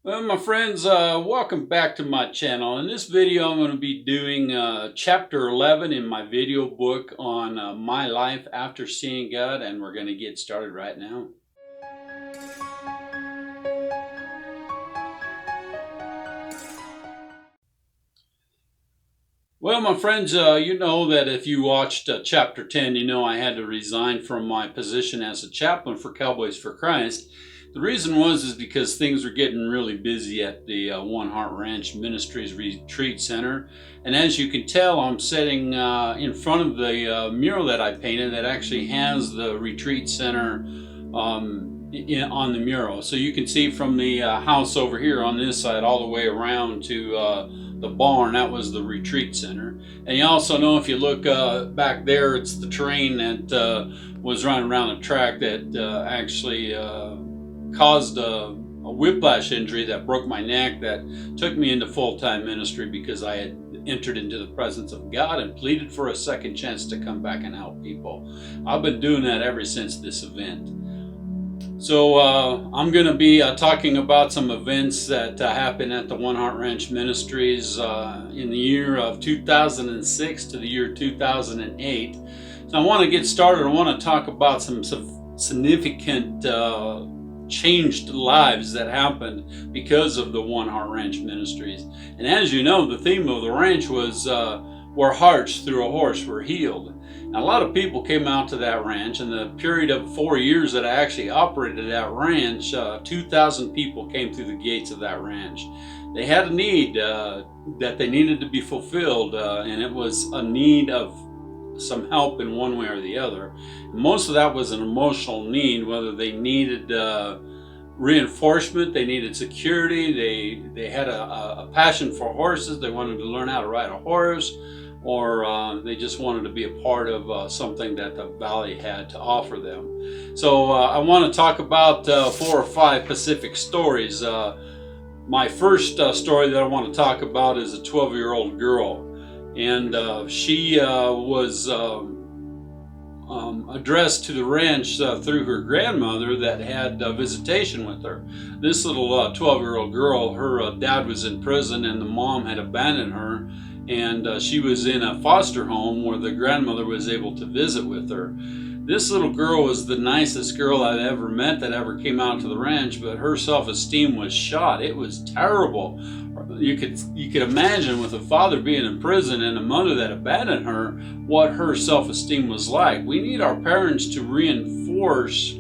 Well, my friends, welcome back to my channel. In this video, I'm going to be doing chapter 11 in my video book on my life after seeing God, and we're going to get started right now. Well, my friends, you know that if you watched chapter 10, you know I had to resign from my position as a chaplain for Cowboys for Christ. The reason is because things were getting really busy at the One Heart Ranch Ministries Retreat Center. And as you can tell, I'm sitting in front of the mural that I painted that actually has the retreat center on the mural. So you can see from the house over here on this side all the way around to the barn. That was the retreat center. And you also know, if you look back there, it's the train that was running around the track that actually caused a whiplash injury that broke my neck, that took me into full-time ministry because I had entered into the presence of God and pleaded for a second chance to come back and help people. I've been doing that ever since this event. So I'm going to be talking about some events that happened at the One Heart Ranch Ministries in the year of 2006 to the year 2008. So I want to get started. I want to talk about some significant changed lives that happened because of the One Heart Ranch Ministries. And as you know, the theme of the ranch was where hearts through a horse were healed. Now, a lot of people came out to that ranch. In the period of 4 years that I actually operated that ranch, 2,000 people came through the gates of that ranch. They had a need that they needed to be fulfilled, and it was a need of some help in one way or the other. Most of that was an emotional need, whether they needed reinforcement, they needed security, they had a passion for horses, they wanted to learn how to ride a horse, or they just wanted to be a part of something that the valley had to offer them. So I want to talk about 4 or 5 specific stories. My first story that I want to talk about is a 12-year-old girl. And she was addressed to the ranch through her grandmother that had visitation with her. This little 12-year-old girl, her dad was in prison and the mom had abandoned her, and she was in a foster home where the grandmother was able to visit with her. This little girl was the nicest girl I'd ever met that ever came out to the ranch, but her self-esteem was shot. It was terrible. You could imagine, with a father being in prison and a mother that abandoned her, what her self-esteem was like. We need our parents to reinforce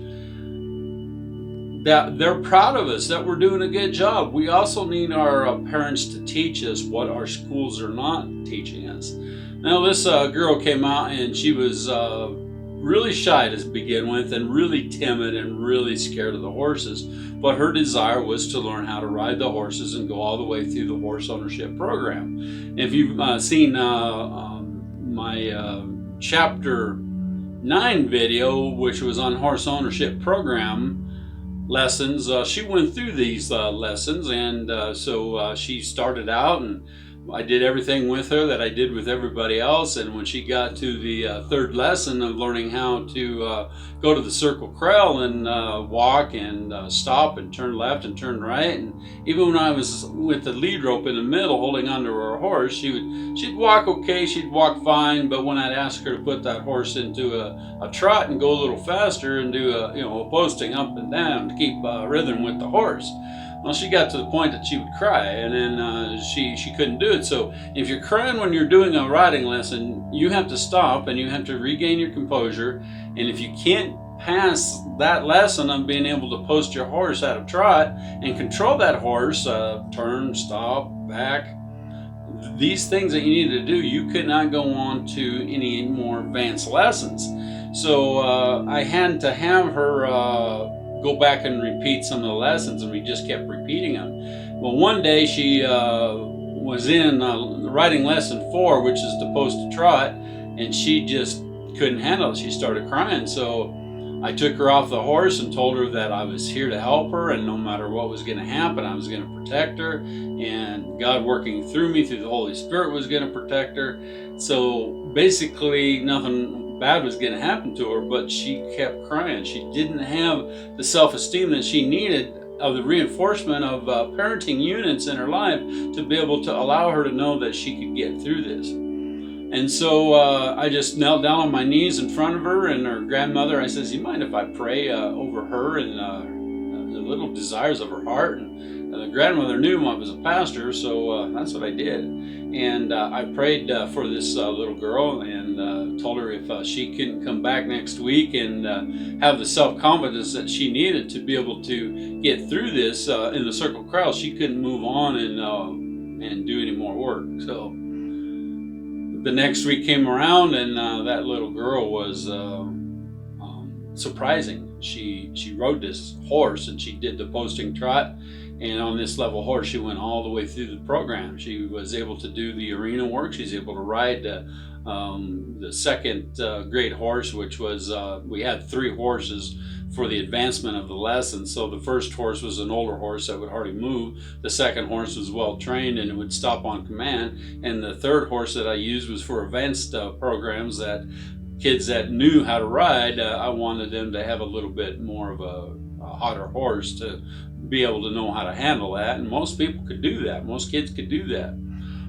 that they're proud of us, that we're doing a good job. We also need our parents to teach us what our schools are not teaching us. Now, this girl came out and she was really shy to begin with, and really timid and really scared of the horses. But her desire was to learn how to ride the horses and go all the way through the horse ownership program. If you've seen my chapter 9 video, which was on horse ownership program lessons, she went through these lessons, and so she started out, and I did everything with her that I did with everybody else. And when she got to the 3rd lesson of learning how to go to the circle corral and walk and stop and turn left and turn right, and even when I was with the lead rope in the middle holding onto her horse, she'd walk okay, she'd walk fine. But when I'd ask her to put that horse into a trot and go a little faster and do a posting up and down to keep rhythm with the horse, well, she got to the point that she would cry, and then she couldn't do it. So if you're crying when you're doing a riding lesson, you have to stop and you have to regain your composure. And if you can't pass that lesson of being able to post your horse at a trot and control that horse, turn, stop, back, these things that you need to do, you could not go on to any more advanced lessons. So I had to have her go back and repeat some of the lessons, and we just kept repeating them. Well, one day she was in riding lesson 4, which is to post a trot, and she just couldn't handle it. She started crying. So I took her off the horse and told her that I was here to help her, and no matter what was going to happen, I was going to protect her, and God working through me through the Holy Spirit was going to protect her. So basically nothing bad was going to happen to her, but she kept crying. She didn't have the self-esteem that she needed the reinforcement of parenting units in her life to be able to allow her to know that she could get through this. And so I just knelt down on my knees in front of her and her grandmother. I says, "You mind if I pray over her and the little desires of her heart?" And the grandmother knew I was a pastor, so that's what I did. And I prayed for this little girl and told her if she couldn't come back next week and have the self-confidence that she needed to be able to get through this in the circle crowd, she couldn't move on and do any more work. So the next week came around, and that little girl was surprising. She rode this horse, and she did the posting trot. And on this level horse, she went all the way through the program. She was able to do the arena work. She's able to ride the second grade horse, which was, we had 3 horses for the advancement of the lesson. So the first horse was an older horse that would hardly move. The second horse was well trained and it would stop on command. And the third horse that I used was for advanced programs that kids that knew how to ride, I wanted them to have a little bit more of a hotter horse to be able to know how to handle that. And most people could do that. Most kids could do that.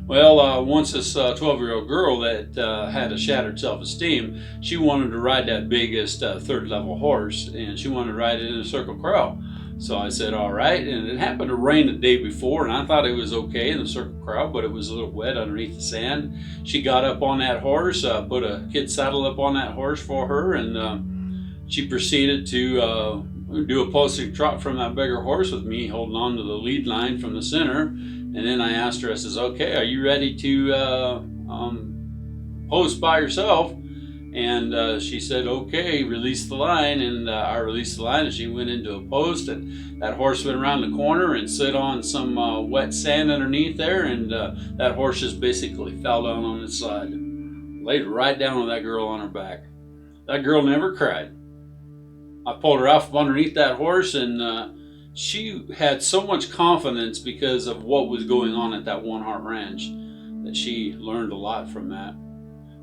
Well, once this 12-year-old girl that had a shattered self-esteem, she wanted to ride that biggest third level horse, and she wanted to ride it in a circle corral. So I said, all right. And it happened to rain the day before, and I thought it was okay in the circle corral, but it was a little wet underneath the sand. She got up on that horse, put a kid saddle up on that horse for her, and she proceeded to do a posting trot from that bigger horse with me holding on to the lead line from the center. And then I asked her, I says, "Okay, are you ready to post by yourself?" And she said, "Okay, release the line." And I released the line, and she went into a post, and that horse went around the corner and sit on some wet sand underneath there, and that horse just basically fell down on its side, laid right down with that girl on her back. That girl never cried. I pulled her out from underneath that horse, and she had so much confidence because of what was going on at that One Heart Ranch that she learned a lot from that.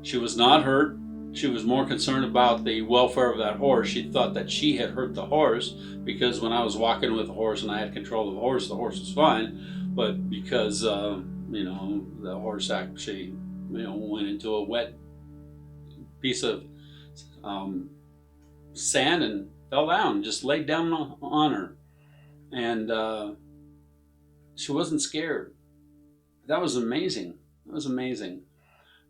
She was not hurt. She was more concerned about the welfare of that horse. She thought that she had hurt the horse because when I was walking with the horse and I had control of the horse was fine. But because, the horse actually, went into a wet piece of sand and fell down, just laid down on her. And she wasn't scared. That was amazing. That was amazing.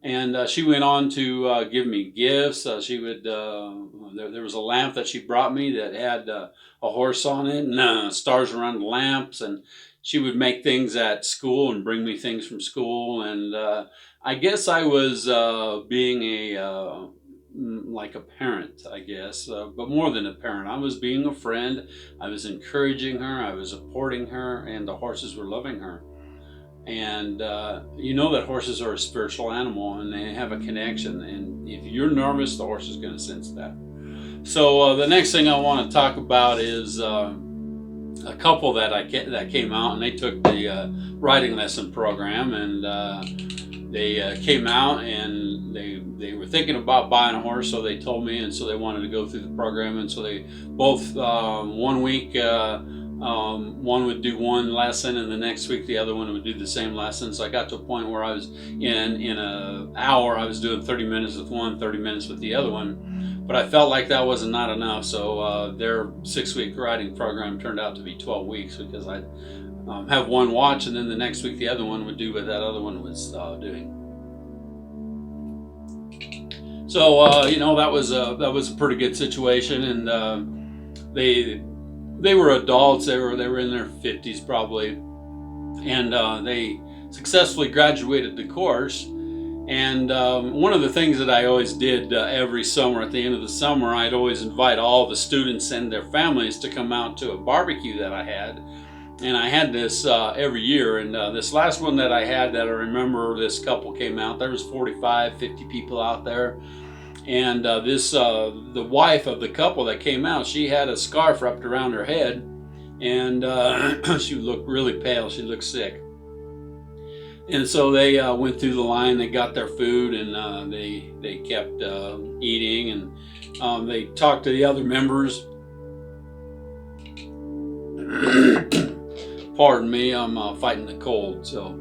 And she went on to give me gifts. She would. There was a lamp that she brought me that had a horse on it and stars around the lamps. And she would make things at school and bring me things from school. And I guess I was being like a parent, I guess, but more than a parent. I was being a friend. I was encouraging her. I was supporting her, and the horses were loving her. And that horses are a spiritual animal, and they have a connection. And if you're nervous, the horse is going to sense that. So the next thing I want to talk about is a couple that came out, and they took the riding lesson program, and they came out and they were thinking about buying a horse, so they told me, and so they wanted to go through the program. And so they both 1 week one would do one lesson, and the next week the other one would do the same lesson. So I got to a point where I was in an hour I was doing 30 minutes with one, 30 minutes with the other one, but I felt like that wasn't not enough. So their 6-week riding program turned out to be 12 weeks because I'd have one watch, and then the next week the other one would do what that other one was doing. So that was a pretty good situation, and they were adults. They were in their 50s probably, and they successfully graduated the course. And one of the things that I always did every summer, at the end of the summer, I'd always invite all the students and their families to come out to a barbecue that I had. And I had this every year, and this last one that I had that I remember, this couple came out. There was 45, 50 people out there. And the wife of the couple that came out, she had a scarf wrapped around her head, and she looked really pale. She looked sick. And so they went through the line. They got their food, and they kept eating, and they talked to the other members. pardon me, I'm fighting the cold. So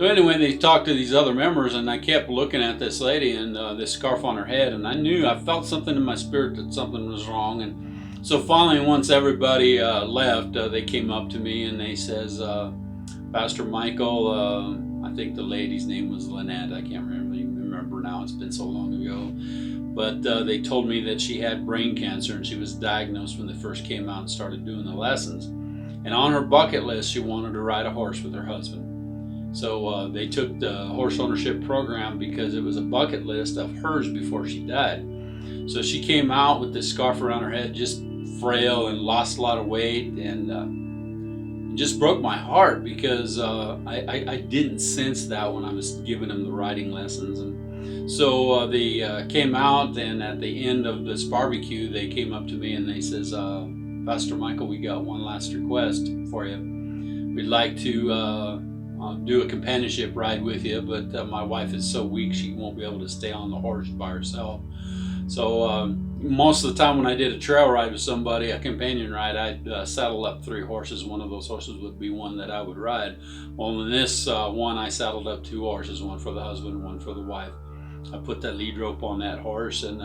anyway, they talked to these other members, and I kept looking at this lady and this scarf on her head, and I felt something in my spirit that something was wrong. And so finally, once everybody left, they came up to me and they says, Pastor Michael, I think the lady's name was Lynette. I can't remember now. It's been so long ago. But they told me that she had brain cancer, and she was diagnosed when they first came out and started doing the lessons. And on her bucket list, she wanted to ride a horse with her husband. So they took the horse ownership program because it was a bucket list of hers before she died. So she came out with this scarf around her head, just frail and lost a lot of weight, and it just broke my heart because I didn't sense that when I was giving them the riding lessons. And so they came out, and at the end of this barbecue, they came up to me and they says, Pastor Michael, we got one last request for you. We'd like to do a companionship ride with you, but my wife is so weak she won't be able to stay on the horse by herself. So most of the time when I did a trail ride with somebody, a companion ride, I'd saddle up 3 horses. One of those horses would be one that I would ride. Well, in this one, I saddled up 2 horses, one for the husband and one for the wife. I put that lead rope on that horse and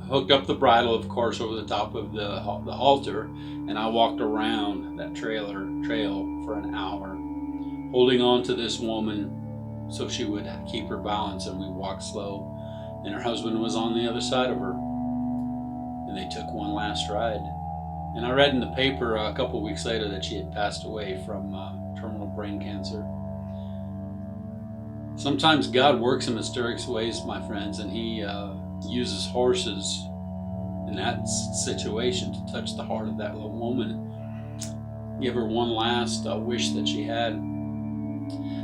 hooked up the bridle, of course, over the top of the halter, and I walked around that trail for an hour, holding on to this woman so she would keep her balance, and we walked slow, and her husband was on the other side of her, and they took one last ride. And I read in the paper a couple weeks later that she had passed away from terminal brain cancer. Sometimes God works in mysterious ways, my friends, and He uses horses in that situation to touch the heart of that little woman, give her one last wish that she had.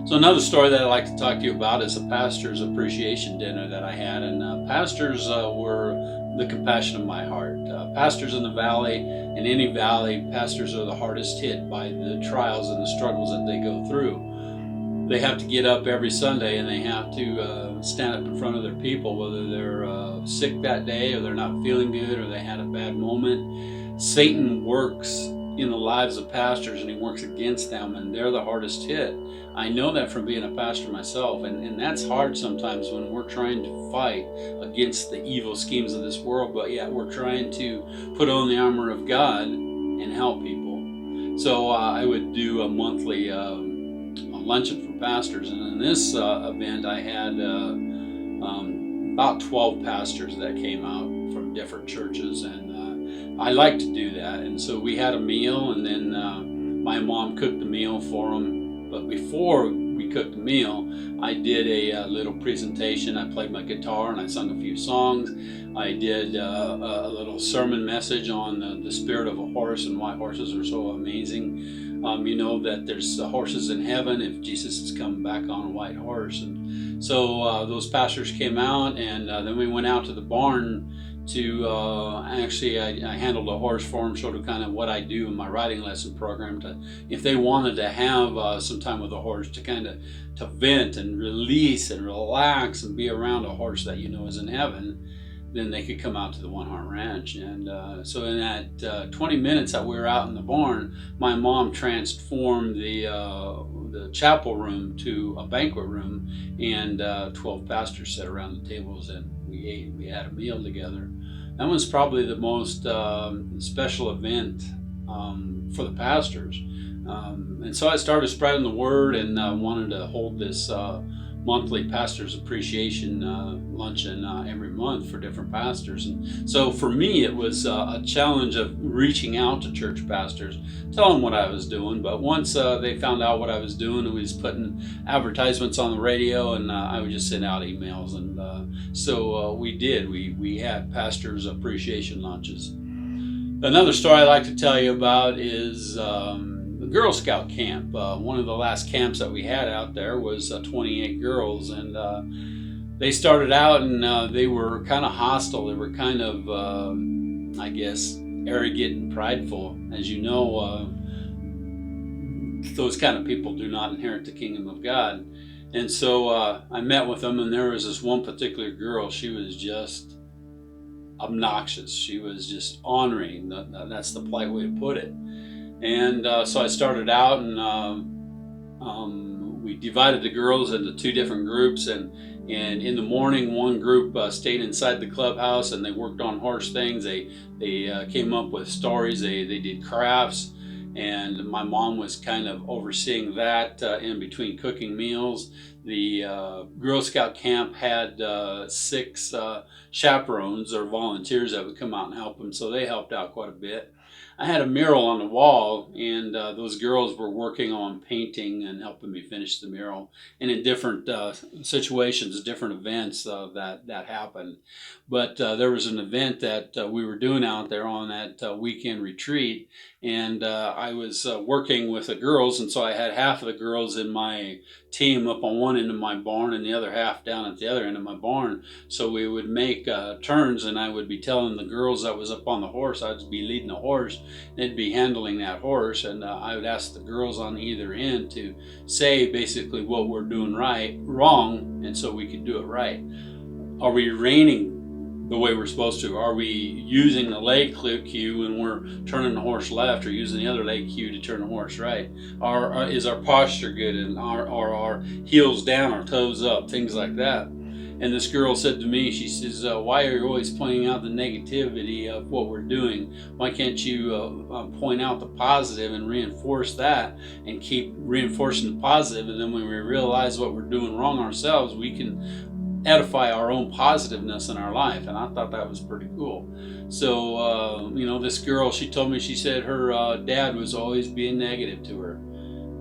So another story that I'd like to talk to you about is a pastor's appreciation dinner that I had, and pastors were the compassion of my heart. Pastors in the valley, in any valley, pastors are the hardest hit by the trials and the struggles that they go through. They have to get up every Sunday and they have to stand up in front of their people, whether they're sick that day or they're not feeling good or they had a bad moment. Satan works in the lives of pastors and he works against them, and they're the hardest hit. I know that from being a pastor myself, and that's hard sometimes when we're trying to fight against the evil schemes of this world, but yet we're trying to put on the armor of God and help people. So I would do a monthly luncheon for pastors, and in this event I had about 12 pastors that came out from different churches, and I like to do that. And so we had a meal, and then my mom cooked the meal for them. But before we cooked the meal, I did a little presentation. I played my guitar and I sung a few songs. I did a little sermon message on the spirit of a horse and why horses are so amazing. You know that there's horses in heaven if Jesus is coming back on a white horse. And so those pastors came out, and then we went out to the barn to actually I handled a horse for them, showed them kind of what I do in my riding lesson program, to if they wanted to have some time with a horse to kind of to vent and release and relax and be around a horse that you know is in heaven, then they could come out to the One Heart Ranch. And so in that 20 minutes that we were out in the barn, my mom transformed the chapel room to a banquet room, and 12 pastors sat around the tables and we ate. We had a meal together. That was probably the most special event for the pastors. And so I started spreading the word and wanted to hold this monthly pastors appreciation luncheon every month for different pastors. And so for me it was a challenge of reaching out to church pastors, tell them what I was doing. But once they found out what I was doing, and we was putting advertisements on the radio, and I would just send out emails. And so we did. We had pastors appreciation lunches. Another story I like to tell you about is the Girl Scout camp. One of the last camps that we had out there was 28 girls, and they started out and they were kind of hostile. They were kind of, I guess, arrogant and prideful. As you know, those kind of people do not inherit the kingdom of God. And so I met with them, and there was this one particular girl. She was just obnoxious. She was just ornery. That's the polite way to put it. And so I started out, and we divided the girls into two different groups, and in the morning, one group stayed inside the clubhouse and they worked on horse things. They came up with stories. They did crafts, and my mom was kind of overseeing that in between cooking meals. The Girl Scout camp had 6 chaperones or volunteers that would come out and help them, so they helped out quite a bit. I had a mural on the wall, and those girls were working on painting and helping me finish the mural. And in different situations, different events that happened. But there was an event that we were doing out there on that weekend retreat, and I was working with the girls, and so I had half of the girls in my team up on one end of my barn and the other half down at the other end of my barn. So we would make turns, and I would be telling the girls that was up on the horse, I'd be leading the horse, they'd be handling that horse, and I would ask the girls on either end to say basically what we're doing wrong, and so we could do it right. Are we reining the way we're supposed to? Are we using the leg cue when we're turning the horse left, or using the other leg cue to turn the horse right? Is our posture good, and are our heels down, our toes up, things like that? And this girl said to me, she says, why are you always pointing out the negativity of what we're doing? Why can't you point out the positive and reinforce that, and keep reinforcing the positive? And then when we realize what we're doing wrong ourselves, we can edify our own positiveness in our life. And I thought that was pretty cool. So this girl, she told me, she said her dad was always being negative to her,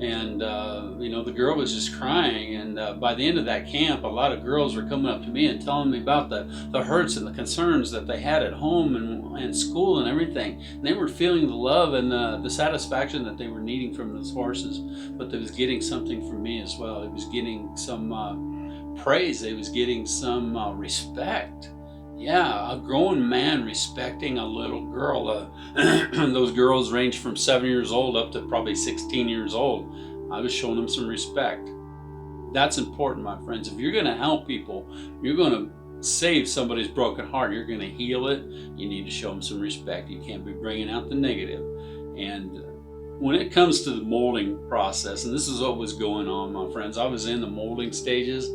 and the girl was just crying. And by the end of that camp, a lot of girls were coming up to me and telling me about the hurts and the concerns that they had at home and school and everything. And they were feeling the love and the satisfaction that they were needing from those horses, but they was getting something from me as well. It was getting some praise. It was getting some respect. Yeah, a grown man respecting a little girl. Those girls ranged from 7 years old up to probably 16 years old. I was showing them some respect. That's important, my friends. If you're going to help people, you're going to save somebody's broken heart, you're going to heal it, you need to show them some respect. You can't be bringing out the negative. And when it comes to the molding process, and this is what was going on, my friends, I was in the molding stages.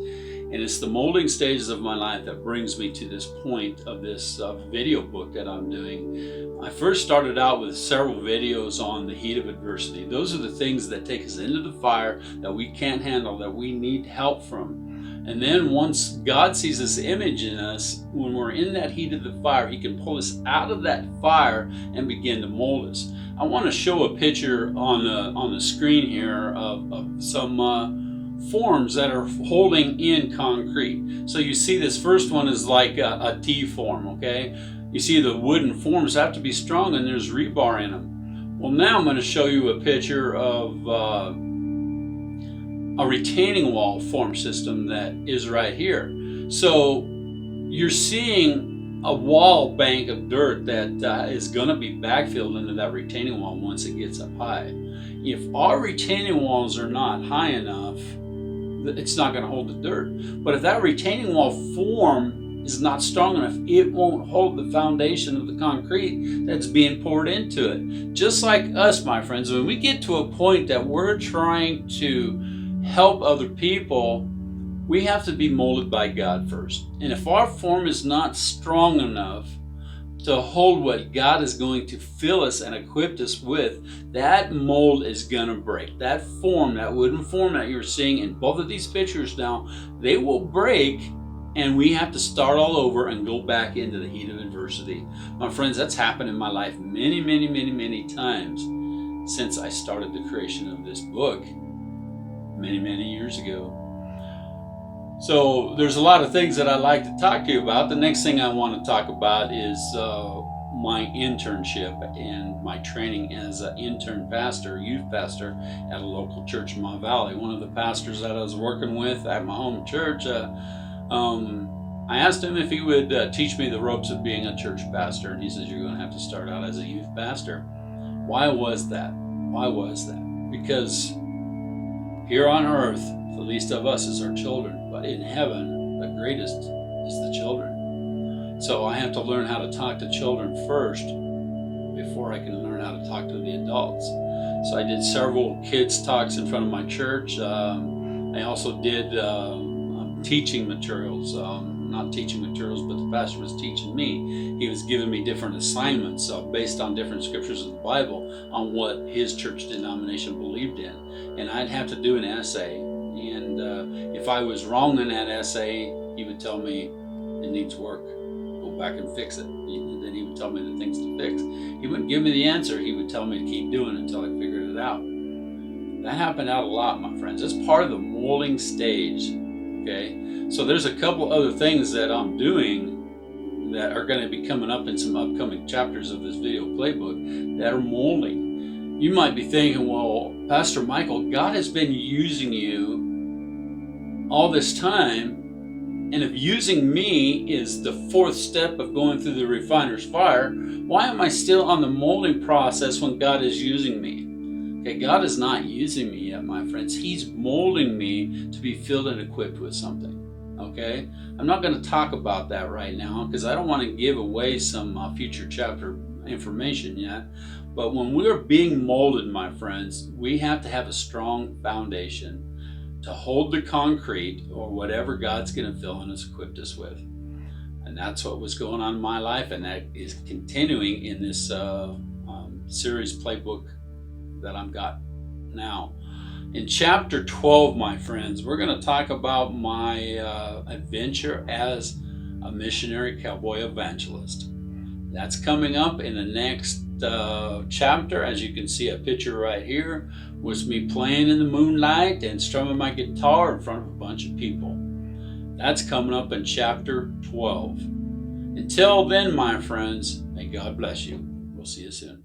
And it's the molding stages of my life that brings me to this point of this video book that I'm doing. I first started out with several videos on the heat of adversity. Those are the things that take us into the fire that we can't handle, that we need help from. And then once God sees this image in us, when we're in that heat of the fire, He can pull us out of that fire and begin to mold us. I want to show a picture on the screen here of some forms that are holding in concrete. So you see this first one is like a T form, okay? You see the wooden forms have to be strong, and there's rebar in them. Well, now I'm going to show you a picture of a retaining wall form system that is right here. So you're seeing a wall bank of dirt that is going to be backfilled into that retaining wall once it gets up high. If our retaining walls are not high enough, it's not going to hold the dirt. But if that retaining wall form is not strong enough, it won't hold the foundation of the concrete that's being poured into it. Just like us, my friends, when we get to a point that we're trying to help other people, we have to be molded by God first. And if our form is not strong enough to hold what God is going to fill us and equip us with, that mold is going to break. That form, that wooden form that you're seeing in both of these pictures now, they will break, and we have to start all over and go back into the heat of adversity. My friends, that's happened in my life many, many, many, many times since I started the creation of this book many, many years ago. So there's a lot of things that I'd like to talk to you about. The next thing I want to talk about is my internship and my training as an intern pastor, youth pastor at a local church in my valley. One of the pastors that I was working with at my home church, I asked him if he would teach me the ropes of being a church pastor, and he says, you're going to have to start out as a youth pastor. Why was that? Why was that? Because here on earth, the least of us is our children, but in heaven, the greatest is the children. So I have to learn how to talk to children first before I can learn how to talk to the adults. So I did several kids talks in front of my church. I also did teaching materials, not teaching materials, but the pastor was teaching me. He was giving me different assignments based on different scriptures of the Bible on what his church denomination believed in. And I'd have to do an essay. And if I was wrong in that essay, he would tell me it needs work. Go back and fix it. Then he would tell me the things to fix. He wouldn't give me the answer. He would tell me to keep doing it until I figured it out. That happened out a lot, my friends. It's part of the molding stage. Okay, so there's a couple other things that I'm doing that are going to be coming up in some upcoming chapters of this video playbook that are molding. You might be thinking, well, Pastor Michael, God has been using you all this time, and if using me is the fourth step of going through the refiner's fire, why am I still on the molding process when God is using me? Okay, God is not using me yet, my friends. He's molding me to be filled and equipped with something. Okay, I'm not going to talk about that right now because I don't want to give away some future chapter information yet. But when we're being molded, my friends, we have to have a strong foundation to hold the concrete or whatever God's going to fill and has equipped us with. And that's what was going on in my life, and that is continuing in this series playbook that I've got now. In chapter 12, my friends, we're going to talk about my adventure as a missionary cowboy evangelist. That's coming up in the next chapter. As you can see, a picture right here was me playing in the moonlight and strumming my guitar in front of a bunch of people. That's coming up in chapter 12. Until then, my friends, may God bless you. We'll see you soon.